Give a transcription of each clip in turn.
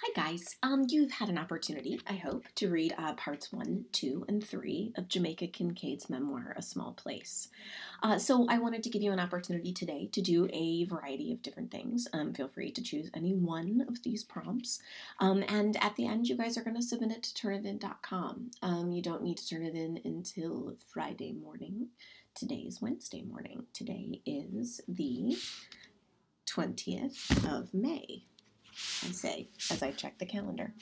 Hi guys. You've had an opportunity, I hope, to read parts 1, 2, and 3 of Jamaica Kincaid's memoir, A Small Place. So I wanted to give you an opportunity today to do a variety of different things. Feel free to choose any one of these prompts. And at the end, you guys are going to submit it to Turnitin.com. You don't need to turn it in until Friday morning. Today is Wednesday morning. Today is the 20th of May. I say, as I check the calendar.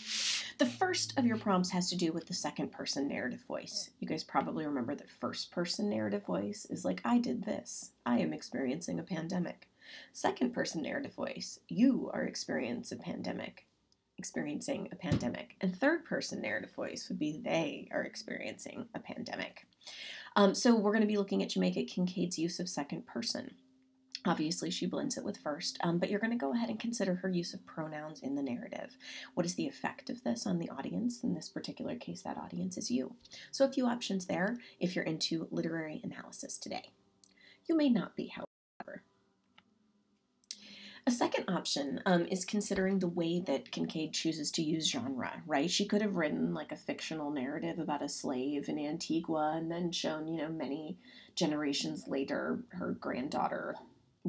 The first of your prompts has to do with the second person narrative voice. You guys probably remember that first person narrative voice is like, I did this. I am experiencing a pandemic. Second person narrative voice, you are experiencing a pandemic. And third person narrative voice would be they are experiencing a pandemic. So we're going to be looking at Jamaica Kincaid's use of second person. Obviously, she blends it with first, but you're going to go ahead and consider her use of pronouns in the narrative. What is the effect of this on the audience? In this particular case, that audience is you. So a few options there if you're into literary analysis today. You may not be, however. A second option is considering the way that Kincaid chooses to use genre, right? She could have written like a fictional narrative about a slave in Antigua and then shown, many generations later, her granddaughter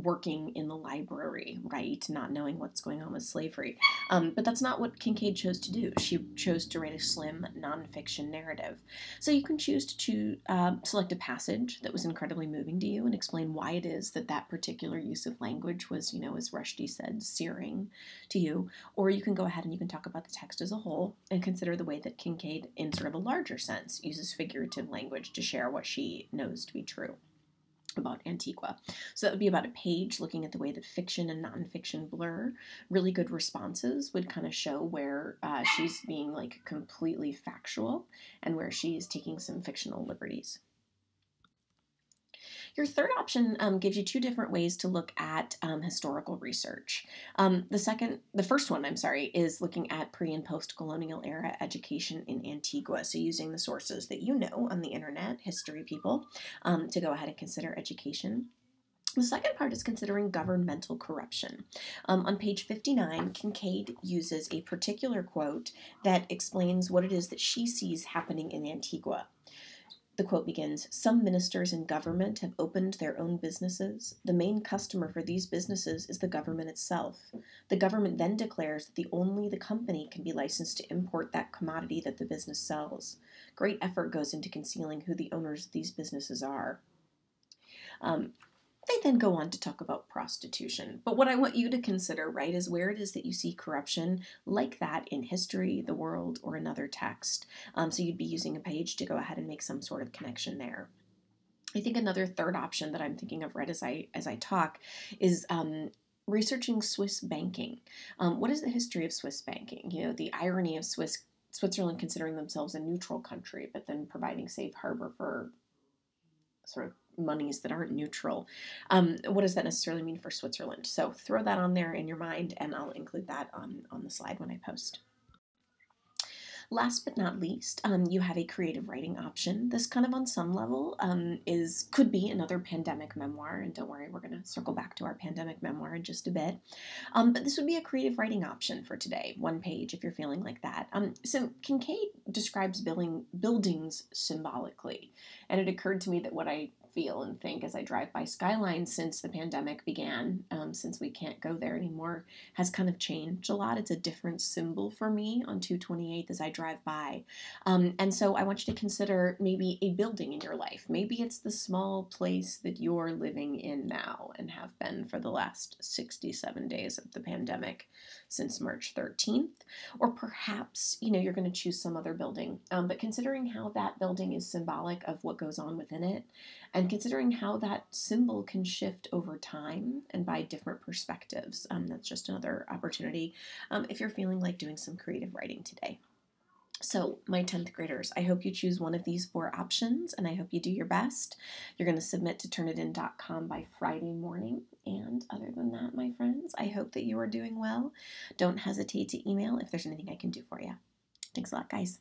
working in the library, right? Not knowing what's going on with slavery. But that's not what Kincaid chose to do. She chose to write a slim nonfiction narrative. So you can choose to select a passage that was incredibly moving to you and explain why it is that that particular use of language was, as Rushdie said, searing to you. Or you can go ahead and you can talk about the text as a whole and consider the way that Kincaid, in sort of a larger sense, uses figurative language to share what she knows to be true about Antigua. So that would be about a page looking at the way that fiction and nonfiction blur. Really good responses would kind of show where she's being like completely factual and where she's taking some fictional liberties. Your third option gives you two different ways to look at historical research. The first one, is looking at pre- and post-colonial era education in Antigua. So using the sources that you know on the internet, history people, to go ahead and consider education. The second part is considering governmental corruption. On page 59, Kincaid uses a particular quote that explains what it is that she sees happening in Antigua. The quote begins, "Some ministers in government have opened their own businesses. The main customer for these businesses is the government itself. The government then declares that only the company can be licensed to import that commodity that the business sells. Great effort goes into concealing who the owners of these businesses are." They then go on to talk about prostitution. But what I want you to consider, right, is where it is that you see corruption like that in history, the world, or another text. So you'd be using a page to go ahead and make some sort of connection there. I think another third option that I'm thinking of right as I talk is researching Swiss banking. What is the history of Swiss banking? The irony of Switzerland considering themselves a neutral country, but then providing safe harbor for sort of monies that aren't neutral. What does that necessarily mean for Switzerland? So throw that on there in your mind, and I'll include that on the slide when I post. Last but not least, you have a creative writing option. This kind of on some level could be another pandemic memoir, and don't worry, we're going to circle back to our pandemic memoir in just a bit. But this would be a creative writing option for today, one page if you're feeling like that. So Kincaid describes buildings symbolically, and it occurred to me that what I feel and think as I drive by Skyline since the pandemic began, since we can't go there anymore, has kind of changed a lot. It's a different symbol for me on 228th as I drive by. And so I want you to consider maybe a building in your life. Maybe it's the small place that you're living in now and have been for the last 67 days of the pandemic since March 13th. Or perhaps, you're going to choose some other building. But considering how that building is symbolic of what goes on within it, and considering how that symbol can shift over time and by different perspectives. That's just another opportunity if you're feeling like doing some creative writing today. So, my 10th graders, I hope you choose one of these 4 options, and I hope you do your best. You're going to submit to Turnitin.com by Friday morning. And other than that, my friends, I hope that you are doing well. Don't hesitate to email if there's anything I can do for you. Thanks a lot, guys.